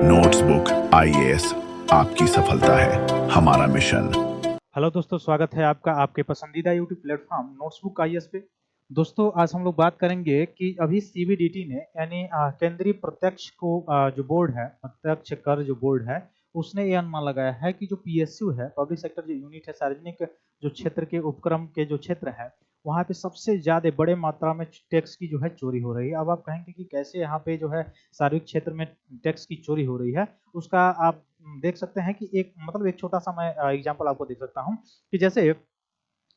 Notebook IAS आपकी सफलता है हमारा मिशन। हेलो दोस्तों, स्वागत है आपका आपके पसंदीदा यूट्यूब प्लेटफॉर्म नोट्सबुक आईएएस पे। दोस्तों, आज हम लोग बात करेंगे कि अभी सीबीडीटी ने यानी केंद्रीय प्रत्यक्ष को जो बोर्ड है, प्रत्यक्ष कर जो बोर्ड है, उसने ये अनुमान लगाया है कि जो पीएसयू है, पब्लिक सेक्टर जो यूनिट है, सार्वजनिक जो क्षेत्र के उपक्रम के जो क्षेत्र है, वहाँ पे सबसे ज्यादा बड़े मात्रा में टैक्स की जो है चोरी हो रही है। अब आप कहेंगे कि कैसे यहाँ पे जो है सार्वजनिक क्षेत्र में टैक्स की चोरी हो रही है। उसका आप देख सकते हैं कि एक छोटा सा मैं एग्जांपल आपको दे सकता हूँ कि जैसे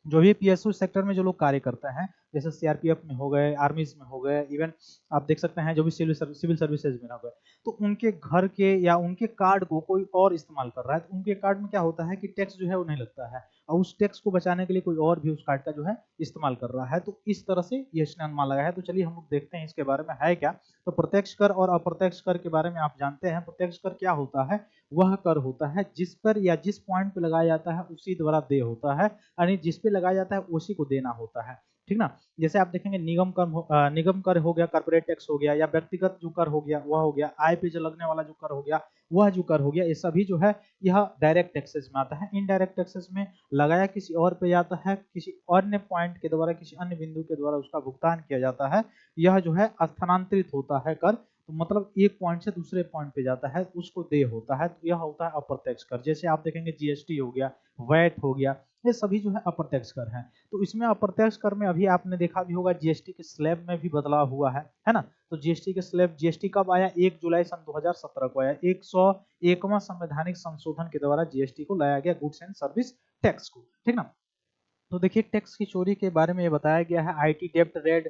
जो भी पीएसयू सेक्टर में जो लोग कार्य करते हैं, जैसे सीआरपीएफ में हो गए, आर्मीज में हो गए, इवन आप देख सकते हैं जो भी सिविल सर्विसेज में हो गए, तो उनके घर के या उनके कार्ड को कोई और इस्तेमाल कर रहा है, तो उनके कार्ड में क्या होता है कि टैक्स जो है वो नहीं लगता है, और उस टैक्स को बचाने के लिए कोई और भी उस कार्ड का जो है इस्तेमाल कर रहा है। तो इस तरह से ये इसने अनुमान लगाया है। तो चलिए हम लोग देखते हैं इसके बारे में है क्या। तो प्रत्यक्ष कर और अप्रत्यक्ष कर के बारे में आप जानते हैं। प्रत्यक्ष कर क्या होता है? वह कर होता है जिस पर या जिस पॉइंट पे लगाया जाता है उसी द्वारा देय होता है, यानी जिस पे लगाया जाता है उसी को देना होता है। ठीक ना। जैसे आप देखेंगे निगम कर हो गया, कॉर्पोरेट टैक्स हो गया, या व्यक्तिगत जो कर हो गया वह हो गया, आय पे जो लगने वाला जो कर हो गया वह जो कर हो गया, ये सभी जो है यह डायरेक्ट टैक्सेस में आता है। इनडायरेक्ट टैक्सेस में लगाया किसी और पे जाता है, किसी अन्य पॉइंट के द्वारा, किसी अन्य बिंदु के द्वारा उसका भुगतान किया जाता है। यह जो है स्थानांतरित होता है कर, तो मतलब एक पॉइंट से दूसरे पॉइंट पे जाता है, उसको देय होता है। तो यह होता है अप्रत्यक्ष कर। जैसे आप देखेंगे जीएसटी हो गया, वैट हो गया, ये सभी जो है अप्रत्यक्ष कर हैं। तो इसमें अप्रत्यक्ष कर में अभी आपने देखा भी होगा जीएसटी के स्लैब में भी बदलाव हुआ है ना। तो जीएसटी के स्लैब, जीएसटी कब आया? 1 जुलाई सन 2017 को आया। 101वां संवैधानिक संशोधन के द्वारा जीएसटी को लाया गया, गुड्स एंड सर्विस टैक्स को। ठीक ना। तो देखिए, टैक्स की चोरी के बारे में ये बताया गया है। IT dept raid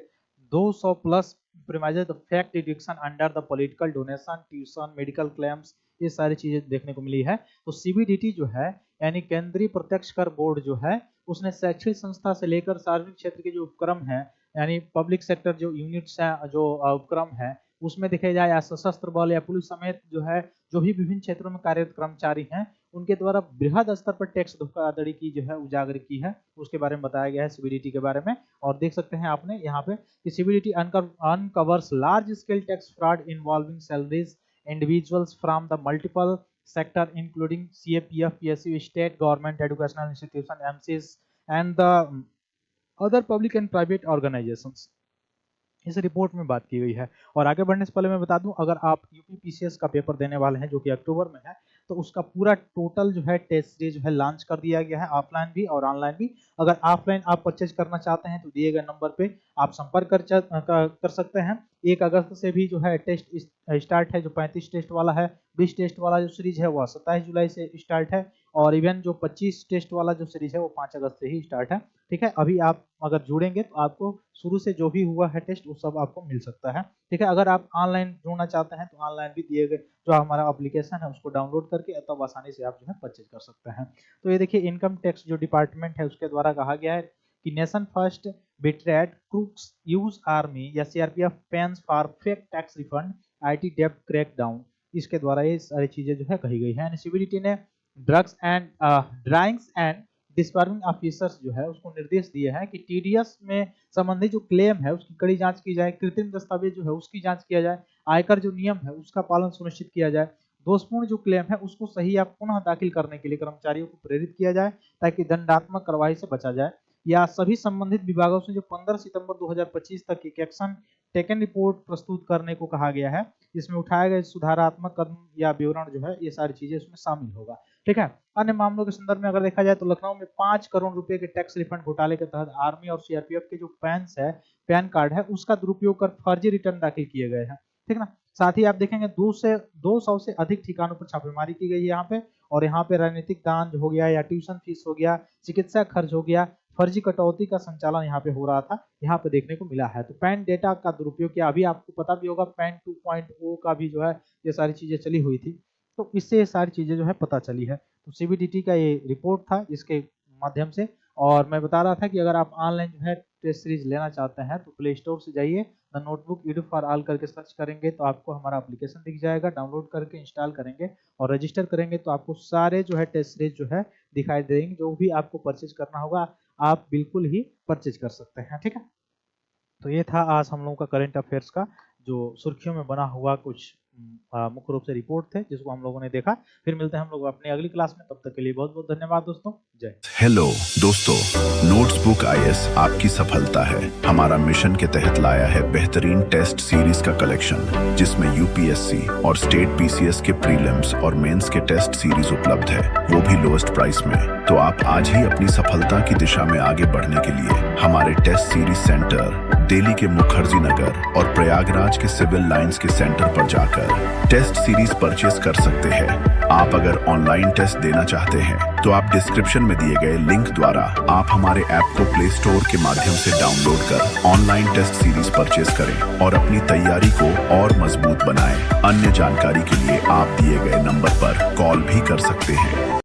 200 plus premises the fact deduction under the political donation, tuition, medical claims, ये सारी चीजें देखने को मिली है। तो सीबीडीटी जो है यानी केंद्रीय प्रत्यक्ष कर बोर्ड जो है, उसने शैक्षणिक संस्था से लेकर सार्वजनिक क्षेत्र के जो उपक्रम है, यानी पब्लिक सेक्टर जो यूनिट्स है, जो उपक्रम है, उसमें देखे जाए या सशस्त्र बल या पुलिस समेत जो है, जो भी विभिन्न क्षेत्रों में कार्यरत कर्मचारी हैं, उनके द्वारा बृहद स्तर पर टैक्स धोखाधड़ी की जो है उजागर की है, उसके बारे में बताया गया है सीबीडीटी के बारे में। और देख सकते हैं आपने यहाँ पे कि CBDT uncovers large scale tax fraud involving salaries individuals from the multiple sector including CAPF, PSU, state government, educational institution, MCs and the other public and private organizations। इस रिपोर्ट में बात की गई है। और आगे बढ़ने से पहले मैं बता दूं, अगर आप यूपीपीसीएस का पेपर देने वाले हैं जो कि अक्टूबर में है, तो उसका पूरा टोटल जो है टेस्ट सीरीज जो है लॉन्च कर दिया गया है, ऑफलाइन भी और ऑनलाइन भी। अगर ऑफलाइन आप परचेज करना चाहते हैं तो दिए गए नंबर पे आप संपर्क कर सकते हैं। 1 अगस्त से भी जो है टेस्ट स्टार्ट है। जो 35 टेस्ट वाला है, 20 टेस्ट वाला जो सीरीज है वह 27 जुलाई से स्टार्ट है, और इवन जो 25 टेस्ट वाला जो सीरीज है वो 5 अगस्त से ही स्टार्ट है। ठीक है। अभी आप अगर जुड़ेंगे तो आपको शुरू से जो भी हुआ है टेस्ट वो सब आपको मिल सकता है। ठीक है। अगर आप ऑनलाइन जुड़ना चाहते हैं तो ऑनलाइन भी दिए गए जो हमारा एप्लीकेशन है उसको डाउनलोड करके तब आसानी से आप जो है परचेज कर सकते हैं। तो ये देखिए, इनकम टैक्स जो डिपार्टमेंट है उसके द्वारा कहा गया है कि nation first betrayed crooks use army या CRPF PANs for fake tax refund, IT डेब्ट क्रैक डाउन, इसके द्वारा ये सारी चीजें जो है कही गई है। सीबीडीटी ने drugs and drawings and disbursing officers जो है उसको निर्देश दिए हैं कि टीडीएस में संबंधित जो क्लेम है उसकी कड़ी जांच की जाए, कृत्रिम दस्तावेज जो है उसकी जांच किया जाए, आयकर जो नियम है उसका पालन सुनिश्चित किया जाए, दोषपूर्ण जो क्लेम है उसको सही या पुनः दाखिल करने के लिए कर्मचारियों को प्रेरित किया जाए ताकि दंडात्मक कार्रवाई से बचा जाए, या सभी संबंधित विभागों से जो 15 सितंबर 2025 तक एक एक्शन टेकन रिपोर्ट प्रस्तुत करने को कहा गया है, जिसमें उठाए गए सुधारात्मक कदम या विवरण जो है ये सारी चीजें इसमें शामिल होगा। ठीक है। अन्य मामलों के संदर्भ में अगर देखा जाए तो लखनऊ में 5 करोड़ रुपए के टैक्स रिफंड घोटाले के तहत आर्मी और सीआरपीएफ के जो पैन कार्ड है उसका दुरुपयोग कर फर्जी रिटर्न दाखिल किए गए हैं। ठीक ना। साथ ही आप देखेंगे 200 से अधिक ठिकानों पर छापेमारी की गई है यहाँ पे, और यहाँ पे राजनीतिक दान हो गया या ट्यूशन फीस हो गया, चिकित्सा खर्च हो गया, फर्जी कटौती का संचालन यहाँ पे हो रहा था, यहाँ पे देखने को मिला है। तो पैन डेटा का दुरुपयोग किया, अभी आपको पता भी होगा पैन 2.0 का भी जो है ये सारी चीजें चली हुई थी, तो इससे ये सारी चीजें जो है पता चली है। तो सीबीडीटी का ये रिपोर्ट था इसके माध्यम से। और मैं बता रहा था कि अगर आप ऑनलाइन जो है टेस्ट सीरीज लेना चाहते हैं तो प्ले स्टोर से जाइए, the notebook Edu for all करके सर्च करेंगे तो आपको हमारा एप्लीकेशन दिख जाएगा, डाउनलोड करके इंस्टॉल करेंगे और रजिस्टर करेंगे तो आपको सारे जो है टेस्ट सीरीज जो है दिखाई देंगे। जो भी आपको परचेज करना होगा आप बिल्कुल ही परचेज कर सकते हैं। ठीक है। तो ये था आज हम लोगों का करंट अफेयर्स का जो सुर्खियों में बना हुआ कुछ मुख्य रूप से रिपोर्ट थे जिसको हम लोगों ने देखा। फिर मिलते हैं हम लोग अपनी अगली क्लास में, तब तक के लिए बहुत बहुत धन्यवाद दोस्तों। जय। हेलो दोस्तों, नोट्सबुक आईएएस आपकी सफलता है हमारा मिशन के तहत लाया है बेहतरीन टेस्ट सीरीज का कलेक्शन, जिसमें यूपीएससी और स्टेट पीसीएस के प्रीलिम्स और मेंस के टेस्ट सीरीज उपलब्ध है, वो भी लोएस्ट प्राइस में। तो आप आज ही अपनी सफलता की दिशा में आगे बढ़ने के लिए हमारे टेस्ट सीरीज सेंटर दिल्ली के मुखर्जी नगर और प्रयागराज के सिविल लाइंस के सेंटर पर जाकर टेस्ट सीरीज परचेस कर सकते हैं। आप अगर ऑनलाइन टेस्ट देना चाहते हैं तो आप डिस्क्रिप्शन में दिए गए लिंक द्वारा आप हमारे ऐप को प्ले स्टोर के माध्यम से डाउनलोड कर ऑनलाइन टेस्ट सीरीज परचेस करें और अपनी तैयारी को और मजबूत बनाएं। अन्य जानकारी के लिए आप दिए गए नंबर पर कॉल भी कर सकते हैं।